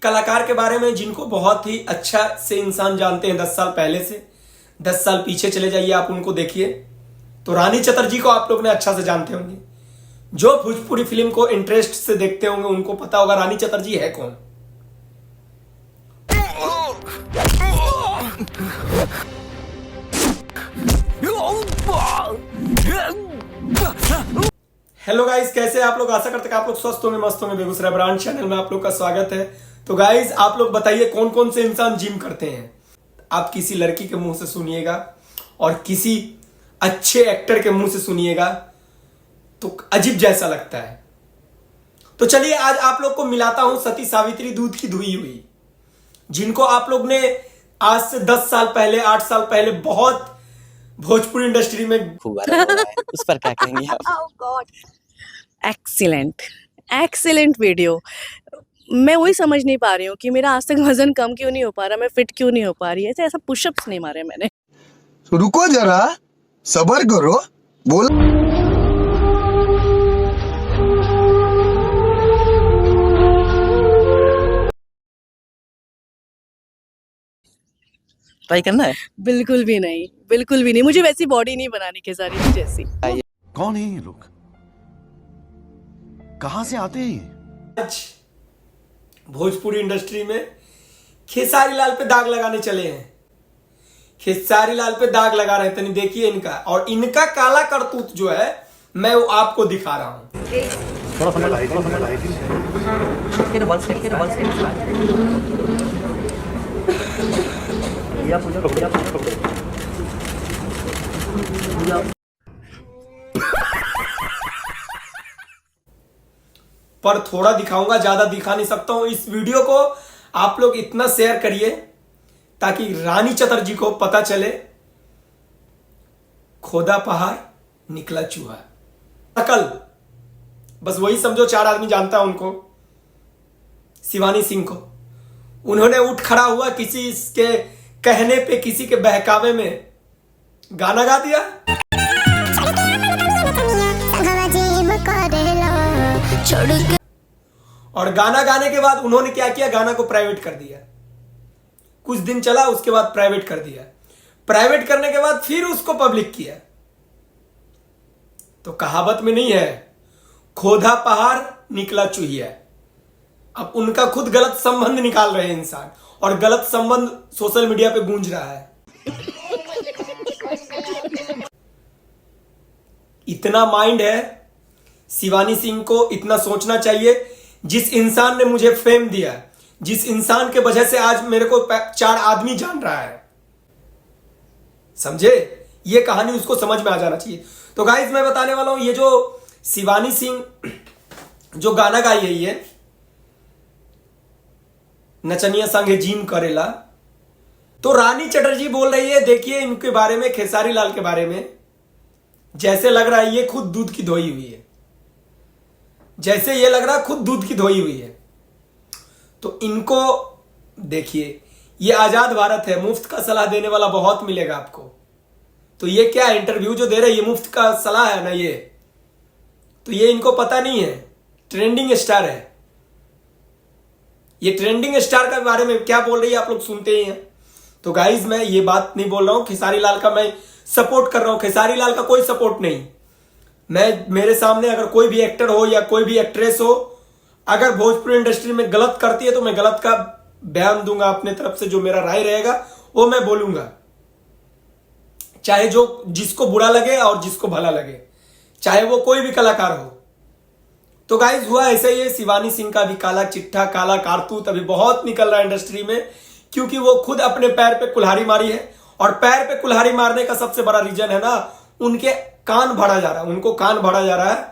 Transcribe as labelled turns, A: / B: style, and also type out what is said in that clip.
A: कलाकार के बारे में जिनको बहुत ही अच्छा से इंसान जानते हैं 10 साल पहले से, 10 साल पीछे चले जाइए आप उनको देखिए तो रानी चटर्जी को आप लोग ने अच्छा से जानते होंगे। जो भोजपुरी फिल्म को इंटरेस्ट से देखते होंगे उनको पता होगा रानी चटर्जी है कौन। हेलो गाइस, कैसे आप लोग? आशा करते हैं आप लोग स्वस्थ होंगे, मस्त होंगे। बेगूसराय ब्रांड चैनल में आप लोग का स्वागत है। तो गाइस आप लोग बताइए कौन कौन से इंसान जिम करते हैं। आप किसी लड़की के मुंह से सुनिएगा और किसी अच्छे एक्टर के मुंह से सुनिएगा तो अजीब जैसा लगता है। तो चलिए आज आप लोग को मिलाता हूं सती सावित्री दूध की धुई हुई, जिनको आप लोग ने आज से 10 साल पहले 8 साल पहले बहुत भोजपुरी इंडस्ट्री में
B: उस पर क्या कहेंगे आप?
C: Excellent video. मैं वही समझ नहीं पा रही हूँ कि मेरा आज तक वजन कम क्यों नहीं हो पा रहा, मैं फिट क्यों नहीं हो पा रही है। ऐसा पुशअप्स नहीं मारे मैंने।
D: तो रुको जरा, सबर करो, बोल।
B: ट्राई करना है?
C: बिल्कुल भी नहीं, बिल्कुल भी नहीं। मुझे वैसी बॉडी नहीं बनानी खेसारी जैसी।
E: कौन है ये लोग? कहां से आते हैं?
A: आज भोजपुरी इंडस्ट्री में खेसारी लाल पे दाग लगाने चले हैं। खेसारी लाल पे दाग लगा रहे हैं, देखिए इनका और इनका काला करतूत जो है मैं वो आपको दिखा रहा हूं। पर थोड़ा दिखाऊंगा, ज्यादा दिखा नहीं सकता हूं। इस वीडियो को आप लोग इतना शेयर करिए ताकि रानी चटर्जी को पता चले खोदा पहाड़ निकला चूहा। अकल बस वही समझो, 4 आदमी जानता है उनको, शिवानी सिंह को। उन्होंने उठ खड़ा हुआ किसी के कहने पे, किसी के बहकावे में गाना गा दिया। और गाना गाने के बाद उन्होंने क्या किया, गाना को प्राइवेट कर दिया। कुछ दिन चला, उसके बाद प्राइवेट कर दिया। प्राइवेट करने के बाद फिर उसको पब्लिक किया। तो कहावत में नहीं है खोदा पहाड़ निकला चूहिया। अब उनका खुद गलत संबंध निकाल रहे हैं इंसान, और गलत संबंध सोशल मीडिया पे गूंज रहा है। इतना माइंड है शिवानी सिंह को, इतना सोचना चाहिए। जिस इंसान ने मुझे फेम दिया, जिस इंसान के वजह से आज मेरे को 4 आदमी जान रहा है, समझे? ये कहानी उसको समझ में आ जाना चाहिए। तो गाइस मैं बताने वाला हूं, ये जो शिवानी सिंह जो गाना गाई है, ये नचनिया संगे जिम करेला, तो रानी चटर्जी बोल रही है, देखिए इनके बारे में, खेसारी लाल के बारे में, जैसे लग रहा है ये खुद दूध की धोई हुई है। जैसे ये लग रहा है खुद दूध की धोई हुई है। तो इनको देखिए, ये आजाद भारत है, मुफ्त का सलाह देने वाला बहुत मिलेगा आपको। तो ये क्या इंटरव्यू जो दे रहे हैं, ये मुफ्त का सलाह है ना ये? तो ये इनको पता नहीं है, ट्रेंडिंग स्टार है ये। ट्रेंडिंग स्टार के बारे में क्या बोल रही है आप लोग सुनते ही हैं। तो गाइज मैं ये बात नहीं बोल रहा हूं खेसारी लाल का मैं सपोर्ट कर रहा हूं, खेसारी लाल का कोई सपोर्ट नहीं। मेरे सामने अगर कोई भी एक्टर हो या कोई भी एक्ट्रेस हो, अगर भोजपुरी इंडस्ट्री में गलत करती है तो मैं गलत का बयान दूंगा अपने तरफ से। जो मेरा राय रहेगा वो मैं बोलूंगा, चाहे जो जिसको बुरा लगे और जिसको भला लगे, चाहे वो कोई भी कलाकार हो। तो गाइज हुआ ऐसा ही है, शिवानी सिंह का भी काला चिट्ठा, काला कारतूत अभी बहुत निकल रहा है इंडस्ट्री में, क्योंकि वो खुद अपने पैर पे कुल्हाड़ी मारी है। और पैर पे कुल्हाड़ी मारने का सबसे बड़ा रीजन है ना, उनके कान भरा जा रहा है, उनको कान भरा जा रहा है।